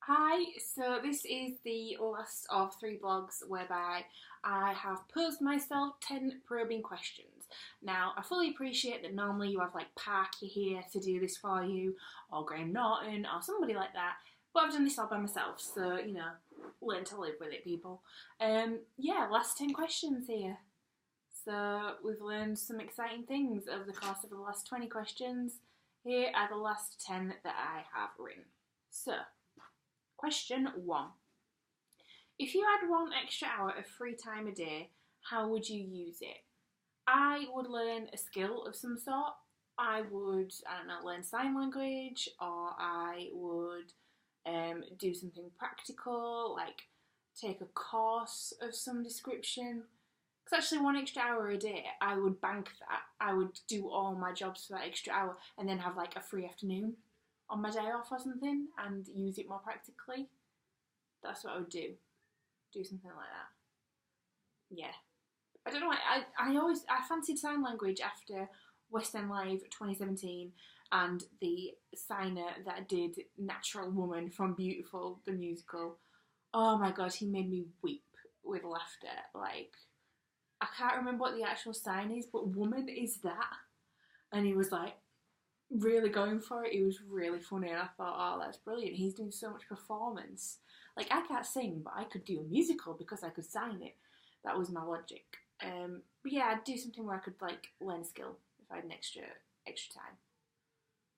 Hi, so this is the last of three blogs whereby I have posed myself 10 probing questions. Now, I fully appreciate that normally you have like Parky here to do this for you, or Graham Norton, or somebody like that, but I've done this all by myself, so learn to live with it, people. Yeah, last 10 questions here. So we've learned some exciting things over the course of the last 20 questions. Here are the last 10 that I have written. So, question 1. If you had one extra hour of free time a day, how would you use it? I would learn a skill of some sort. I would, learn sign language, or I would do something practical, like take a course of some description. Because actually, one extra hour a day, I would bank that. I would do all my jobs for that extra hour and then have like a free afternoon on my day off or something and use it more practically. That's what I would do. Do something like that. Yeah. I don't know. I fancied sign language after West End Live 2017 and the signer that did Natural Woman from Beautiful the musical. Oh my god, he made me weep with laughter. Like, I can't remember what the actual sign is, but woman is that. And he was like really going for it. It was really funny, and I thought, oh, that's brilliant. He's doing so much performance. Like, I can't sing, but I could do a musical because I could sign it. That was my logic. But yeah, I'd do something where I could like learn a skill if I had an extra time.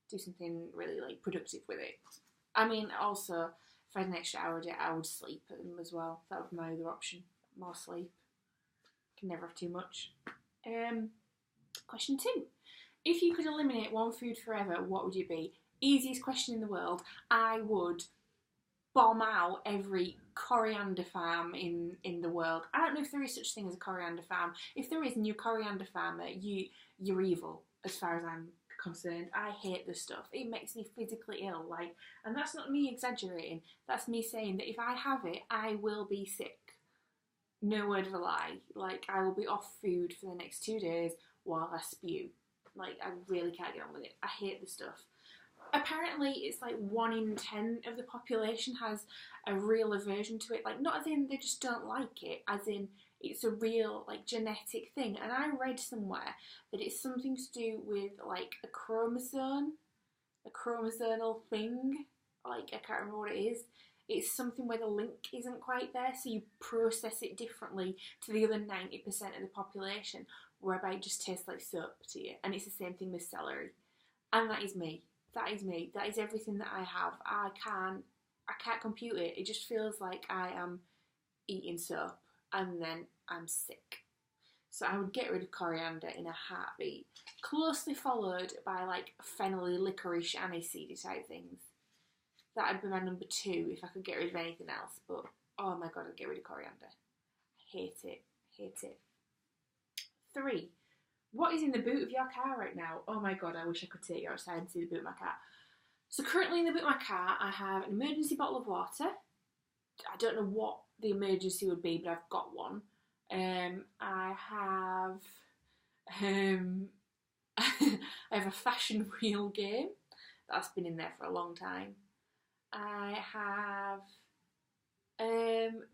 Do something really like productive with it. I mean, also if I had an extra hour a day, I would sleep as well. That would be my other option. More sleep. Can never have too much. Question 2. If you could eliminate one food forever, what would it be? Easiest question in the world. I would bomb out every coriander farm in the world. I don't know if there is such thing as a coriander farm. If there is, and you're a coriander farmer, you're evil as far as I'm concerned. I hate this stuff. It makes me physically ill. Like, and that's not me exaggerating. That's me saying that if I have it, I will be sick. No word of a lie. Like, I will be off food for the next 2 days while I spew. Like, I really can't get on with it. I hate the stuff. Apparently, it's like 1 in 10 of the population has a real aversion to it. Like, not as in they just don't like it, as in it's a real, like, genetic thing. And I read somewhere that it's something to do with, like, a chromosomal thing. Like, I can't remember what it is. It's something where the link isn't quite there, so you process it differently to the other 90% of the population, whereby it just tastes like soap to you. And it's the same thing with celery. And that is me. That is me. That is everything that I have. I can't compute it. It just feels like I am eating soap and then I'm sick. So I would get rid of coriander in a heartbeat. Closely followed by like fennelly, licorice, aniseedy type things. That'd be my number 2 if I could get rid of anything else. But oh my god, I'd get rid of coriander. I hate it. Hate it. 3. What is in the boot of your car right now? Oh my god, I wish I could take you outside and see the boot of my car. So currently in the boot of my car, I have an emergency bottle of water. I don't know what the emergency would be, but I've got one. I have I have a fashion wheel game that's been in there for a long time. I have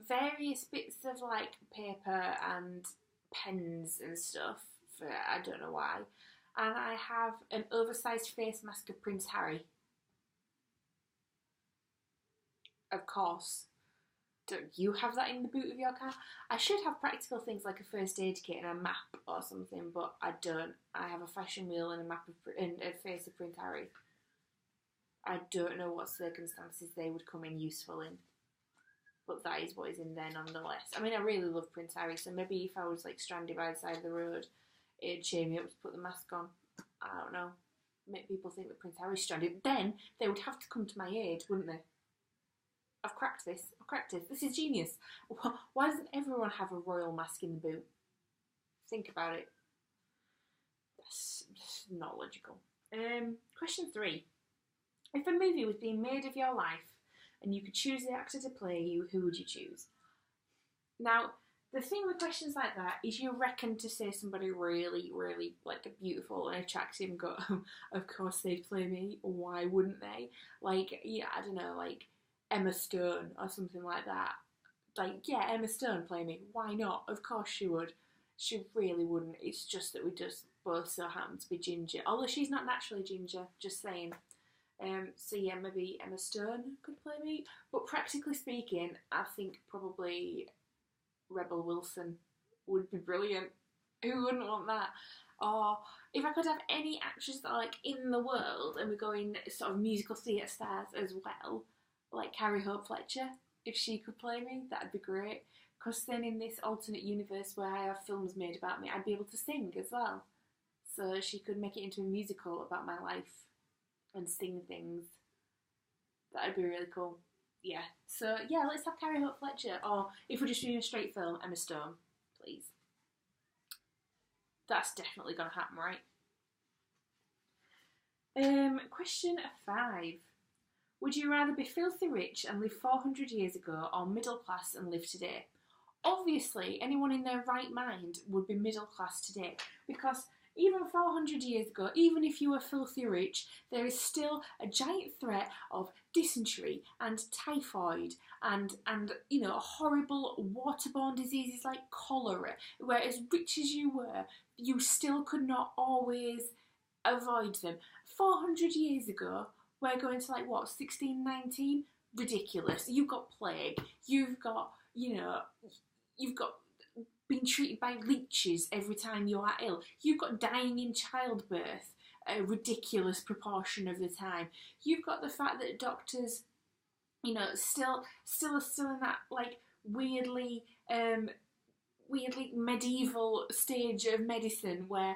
various bits of like paper and pens and stuff for I don't know why. And I have an oversized face mask of Prince Harry. Of course. Don't you have that in the boot of your car? I should have practical things like a first aid kit and a map or something, but I don't. I have a fashion wheel and a map of and a face of Prince Harry. I don't know what circumstances they would come in useful in, but that is what is in there nonetheless. I mean, I really love Prince Harry, so maybe if I was like stranded by the side of the road, it'd cheer me up to put the mask on. I don't know. Make people think that Prince Harry's stranded. Then they would have to come to my aid, wouldn't they? I've cracked this. I've cracked this. This is genius. Why doesn't everyone have a royal mask in the boot? Think about it. That's not logical. Question 3. If a movie was being made of your life and you could choose the actor to play you, who would you choose? Now, the thing with questions like that is you reckon to say somebody really, really like beautiful and attractive and go, oh, of course they'd play me. Why wouldn't they? Like, yeah, I don't know, like Emma Stone or something like that. Like, yeah, Emma Stone play me. Why not? Of course she would. She really wouldn't. It's just that we just both so happen to be ginger. Although she's not naturally ginger, just saying. So yeah, maybe Emma Stone could play me. But practically speaking, I think probably Rebel Wilson would be brilliant. Who wouldn't want that? Or if I could have any actress that are like in the world and we're going sort of musical theatre stars as well, like Carrie Hope Fletcher, if she could play me, that'd be great. Because then in this alternate universe where I have films made about me, I'd be able to sing as well. So she could make it into a musical about my life and sing things. That'd be really cool. Yeah. So yeah, let's have Carrie Hope Fletcher. Or if we're just doing a straight film, Emma Stone, please. That's definitely gonna happen, right? Question 5. Would you rather be filthy rich and live 400 years ago or middle class and live today? Obviously, anyone in their right mind would be middle class today because even 400 years ago, even if you were filthy rich, there is still a giant threat of dysentery and typhoid and horrible waterborne diseases like cholera, where as rich as you were, you still could not always avoid them. 400 years ago, we're going to 1619? Ridiculous. You've got plague. You've got being treated by leeches every time you are ill. You've got dying in childbirth a ridiculous proportion of the time. You've got the fact that doctors, still in that weirdly medieval stage of medicine where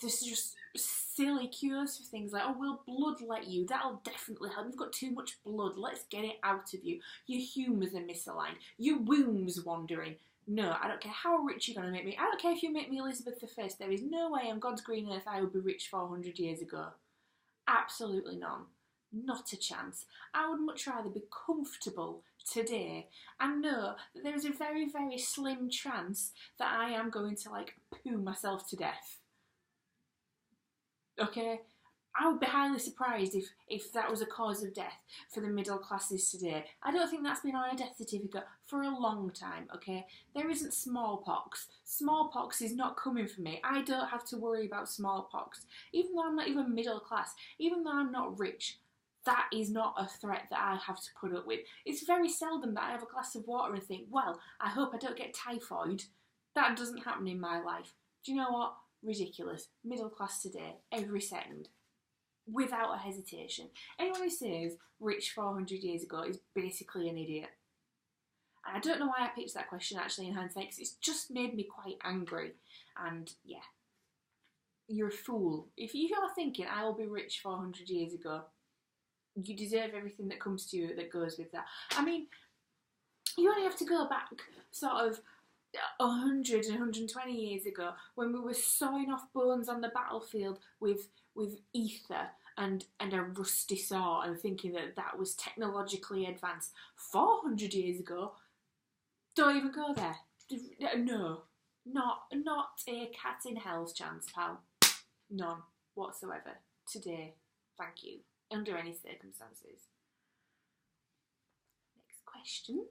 there's just silly cures for things like, oh, we'll bloodlet you, that'll definitely help. You've got too much blood, let's get it out of you. Your humours are misaligned, your womb's wandering. No, I don't care how rich you're going to make me. I don't care if you make me Elizabeth I. There is no way on God's green earth I would be rich 400 years ago. Absolutely none. Not a chance. I would much rather be comfortable today and know that there is a very, very slim chance that I am going to poo myself to death. Okay? I would be highly surprised if that was a cause of death for the middle classes today. I don't think that's been on a death certificate for a long time, okay? There isn't smallpox. Smallpox is not coming for me. I don't have to worry about smallpox. Even though I'm not even middle class, even though I'm not rich, that is not a threat that I have to put up with. It's very seldom that I have a glass of water and think, well, I hope I don't get typhoid. That doesn't happen in my life. Do you know what? Ridiculous. Middle class today, every second. Without a hesitation. Anyone who says rich 400 years ago is basically an idiot. And I don't know why I picked that question actually in hindsight, because it's just made me quite angry. And yeah, you're a fool. If you are thinking I will be rich 400 years ago, you deserve everything that comes to you that goes with that. I mean, you only have to go back sort of 100 and 120 years ago when we were sawing off bones on the battlefield with ether and a rusty saw and thinking that was technologically advanced. 400 years ago, don't even go there. No, not a cat in hell's chance, pal. None whatsoever. Today, thank you. Under any circumstances. Next question.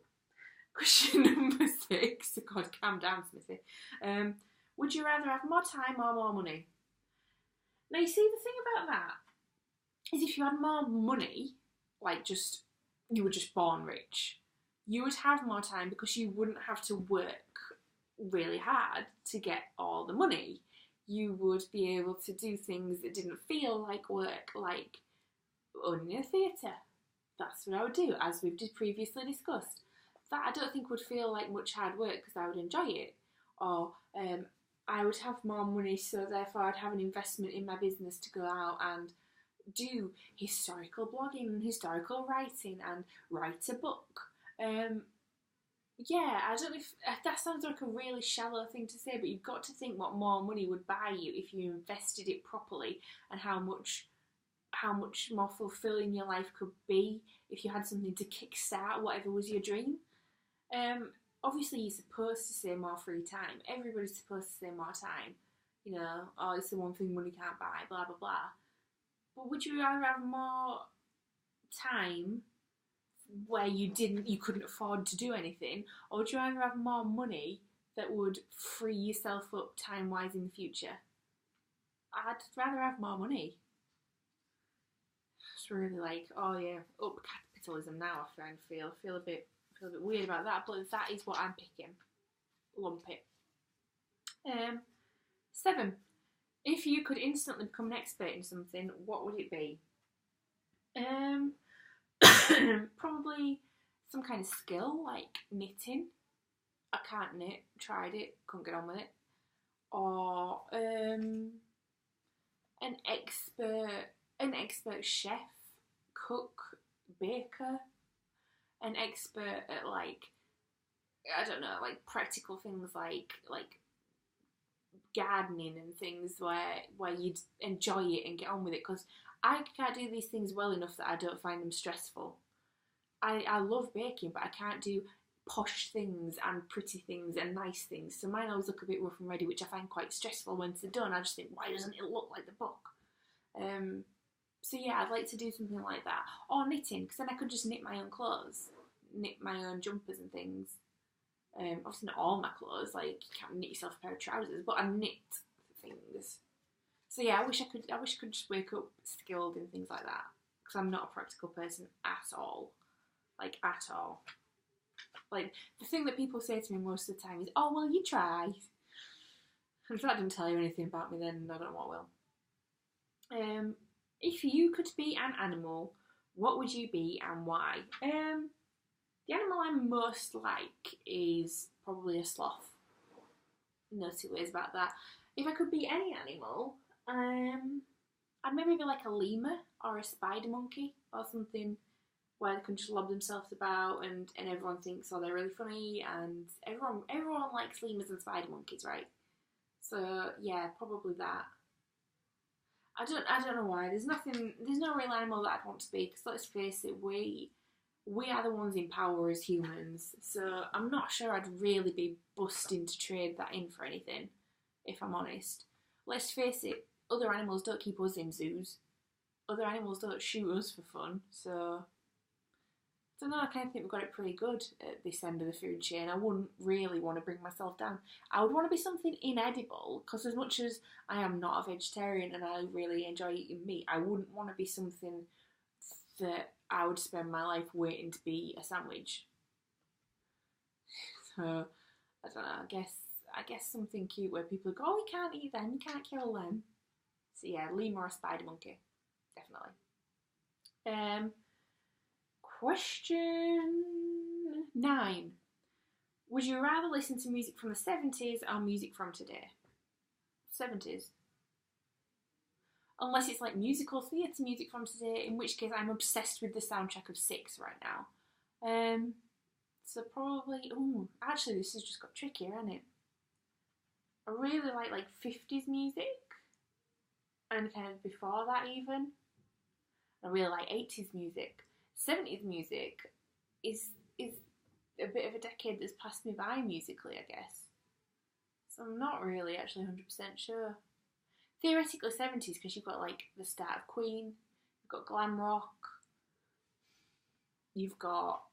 Question number 6. God, calm down, Smithy. Would you rather have more time or more money? Now, you see, the thing about that is if you had more money, you were just born rich, you would have more time because you wouldn't have to work really hard to get all the money. You would be able to do things that didn't feel like work, like owning a theatre. That's what I would do, as we've previously discussed. That I don't think would feel like much hard work because I would enjoy it. Or I would have more money, so therefore I'd have an investment in my business to go out and do historical blogging and historical writing and write a book. Yeah, I don't know if that sounds like a really shallow thing to say, but you've got to think what more money would buy you if you invested it properly, and how much more fulfilling your life could be if you had something to kickstart whatever was your dream. Obviously you're supposed to say more free time. Everybody's supposed to say more time. Oh, it's the one thing money can't buy, blah, blah, blah. But would you rather have more time where you couldn't afford to do anything, or would you rather have more money that would free yourself up time-wise in the future? I'd rather have more money. It's really like, oh yeah, up capitalism now. I feel a bit weird about that, but that is what I'm picking. Lump it. 7. If you could instantly become an expert in something, what would it be? Probably some kind of skill like knitting. I can't knit, tried it, couldn't get on with it. Or an expert chef, cook, baker, an expert at like, I don't know, like practical things like gardening and things where you'd enjoy it and get on with it, because I can't do these things well enough that I don't find them stressful. I love baking, but I can't do posh things and pretty things and nice things. So mine always look a bit rough and ready, which I find quite stressful when they're done. I just think, why doesn't it look like the book? So yeah, I'd like to do something like that. Or knitting, because then I could just knit my own clothes, knit my own jumpers and things. Obviously not all my clothes, like you can't knit yourself a pair of trousers, but I knit things. So yeah, I wish I could just wake up skilled in things like that, because I'm not a practical person at all. Like, at all. Like, the thing that people say to me most of the time is, oh, well, you try. And if that didn't tell you anything about me, then I don't know what will. If you could be an animal, what would you be and why? The animal I most like is probably a sloth. No two ways about that. If I could be any animal, I'd maybe be like a lemur or a spider monkey or something where they can just lob themselves about and everyone thinks, oh, they're really funny, and everyone likes lemurs and spider monkeys, right? So yeah, probably that. I don't know why. There's no real animal that I'd want to be, because let's face it, we are the ones in power as humans. So I'm not sure I'd really be busting to trade that in for anything, if I'm honest. Let's face it, other animals don't keep us in zoos. Other animals don't shoot us for fun, so I don't know, I kind of think we've got it pretty good at this end of the food chain. I wouldn't really want to bring myself down. I would want to be something inedible, because as much as I am not a vegetarian and I really enjoy eating meat, I wouldn't want to be something that I would spend my life waiting to be a sandwich. So, I don't know, I guess something cute where people go, oh, you can't eat them, you can't kill them. So yeah, lemur or spider monkey, definitely. Question 9. Would you rather listen to music from the 70s or music from today? 70s. Unless it's like musical theatre music from today, in which case I'm obsessed with the soundtrack of Six right now. So probably, actually this has just got trickier, hasn't it? I really like 50s music, and kind of before that even. I really like 80s music. 70s music is a bit of a decade that's passed me by musically, I guess. So I'm not really actually 100% sure. Theoretically 70s, because you've got like the start of Queen, you've got glam rock, you've got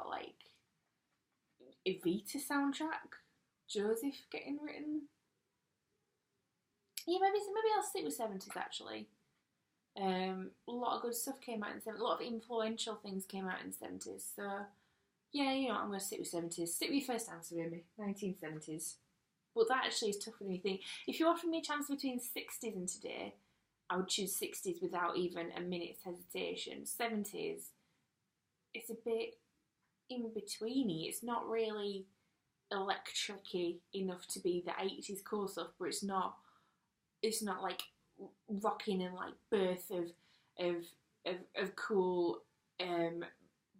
like Evita soundtrack, Joseph getting written. Yeah, maybe I'll stick with 70s actually. A lot of good stuff came out in the 70s. A lot of influential things came out in the 70s. So, yeah, you know, I'm going to stick with 70s. Stick with your first answer, Amy. 1970s. But that actually is tougher than you think. If you offered me a chance between 60s and today, I would choose 60s without even a minute's hesitation. 70s, it's a bit in betweeny. It's not really electric-y enough to be the 80s cool stuff, but it's not like rocking and like birth of cool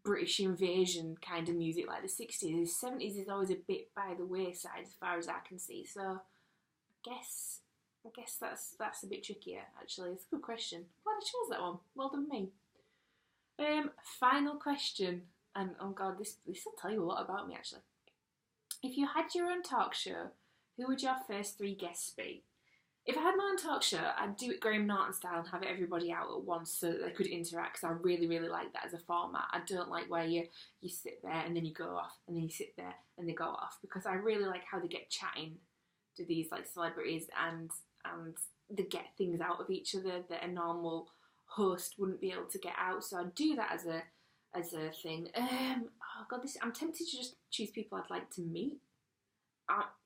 British invasion kind of music like the 60s. The 70s is always a bit by the wayside as far as I can see. So I guess that's a bit trickier actually. It's a good question. Glad I chose that one. Well done me. Final question, and oh god, this will tell you a lot about me actually. If you had your own talk show, who would your first 3 guests be? If I had my own talk show, I'd do it Graham Norton style and have everybody out at once so that they could interact, because I really, really like that as a format. I don't like where you sit there and then you go off, and then you sit there and they go off, because I really like how they get chatting to these like celebrities, and they get things out of each other that a normal host wouldn't be able to get out. So I'd do that as a thing. Oh god, I'm tempted to just choose people I'd like to meet.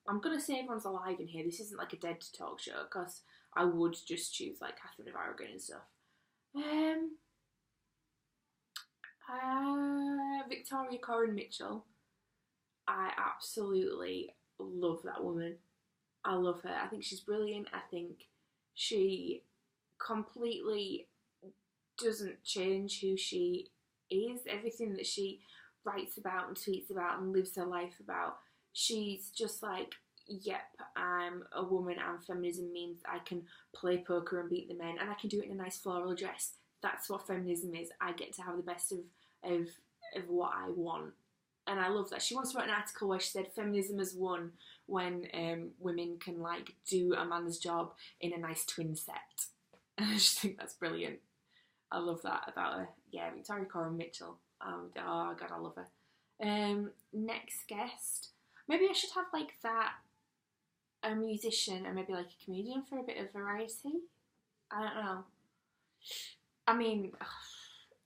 I'm gonna say everyone's alive in here. This isn't like a dead talk show, because I would just choose like Catherine of Aragon and stuff. Victoria Coren Mitchell. I absolutely love that woman. I love her. I think she's brilliant. I think she completely doesn't change who she is. Everything that she writes about and tweets about and lives her life about, she's just like, yep, I'm a woman and feminism means I can play poker and beat the men, and I can do it in a nice floral dress. That's what feminism is. I get to have the best of what I want. And I love that. She once wrote an article where she said feminism has won when women can like do a man's job in a nice twin set. And I just think that's brilliant. I love that about her. Yeah, Victoria Coren Mitchell. Oh god, I love her. Next guest. Maybe I should have like that, a musician and maybe like a comedian for a bit of variety. I don't know. I mean,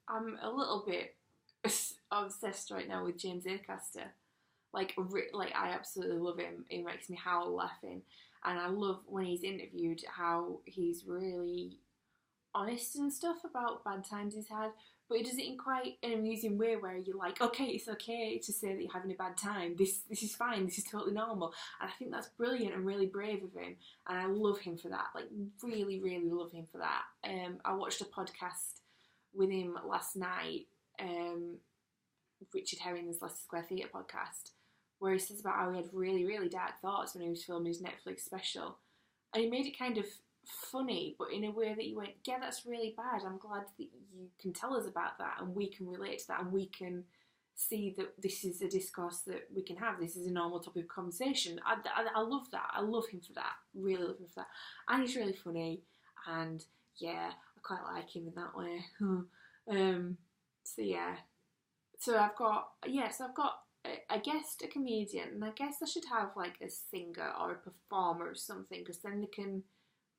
I'm a little bit obsessed right now with James Acaster. Like I absolutely love him. He makes me howl laughing, and I love when he's interviewed how he's really honest and stuff about bad times he's had, but he does it in quite an amusing way where you're like, okay, it's okay to say that you're having a bad time. This is fine. This is totally normal. And I think that's brilliant and really brave of him. And I love him for that. Like, really, really love him for that. I watched a podcast with him last night, Richard Herring's Leicester Square Theatre podcast, where he says about how he had really, really dark thoughts when he was filming his Netflix special. And he made it kind of funny, but in a way that you went, yeah, that's really bad. I'm glad that you can tell us about that and we can relate to that and we can see that this is a discourse that we can have. This is a normal topic of conversation. I love that. I love him for that. Really love him for that. And he's really funny, and yeah, I quite like him in that way. So yeah. So I've got a guest, a comedian, and I guess I should have like a singer or a performer or something, because then they can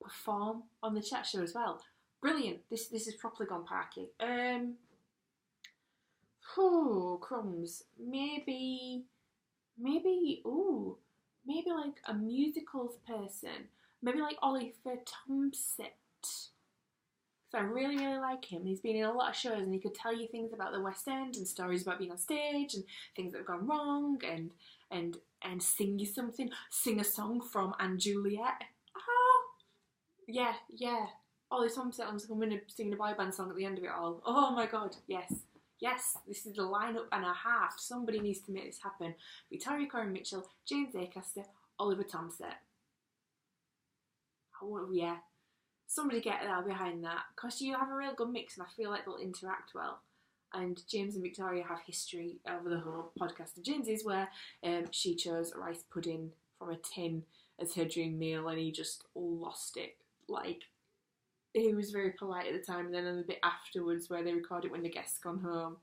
perform on the chat show as well. Brilliant. This is properly gone parky. Crumbs. Maybe like a musicals person. Maybe like Oliver Tomsett. So I really, really like him. He's been in a lot of shows and he could tell you things about the West End and stories about being on stage and things that have gone wrong and sing you something. Sing a song from Anne Juliet. Oh, yeah. Ollie Tomsett coming and singing a boy band song at the end of it all. Oh my god, yes, this is the lineup and a half. Somebody needs to make this happen. Victoria Coren Mitchell, James Acaster, Oliver Tomsett. Yeah, somebody get that behind that, because you have a real good mix and I feel like they'll interact well. And James and Victoria have history over the whole podcast of James's, where she chose rice pudding from a tin as her dream meal and he just lost it. Like, he was very polite at the time, and then a bit afterwards where they record it when the guests gone home,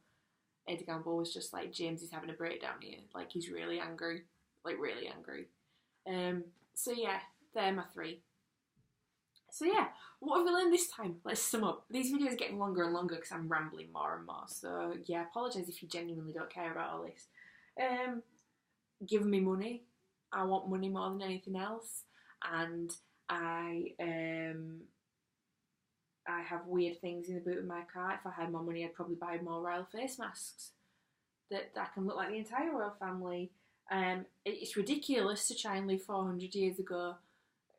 Eddie Gamble was just like, James is having a breakdown here. Like, he's really angry. Like, really angry. So yeah, they're my three. So yeah, what have we learned this time? Let's sum up. These videos are getting longer and longer because I'm rambling more and more. So yeah, apologise if you genuinely don't care about all this. Give me money. I want money more than anything else. And I have weird things in the boot of my car. If I had more money, I'd probably buy more royal face masks that can look like the entire royal family. It's ridiculous to try and live 400 years ago,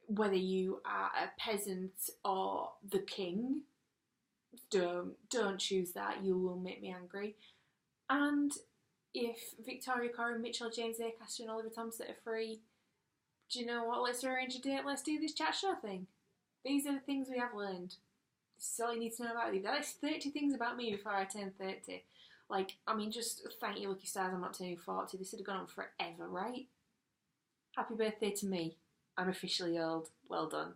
whether you are a peasant or the king. Don't choose that. You will make me angry. And if Victoria Coren Mitchell, James Acaster and Oliver Tomsett are free, do you know what? Let's arrange a date. Let's do this chat show thing. These are the things we have learned. This is all you need to know about me. That's 30 things about me before I turn 30. Like, I mean, just thank you, lucky stars, I'm not turning 40. This would have gone on forever, right? Happy birthday to me. I'm officially old. Well done.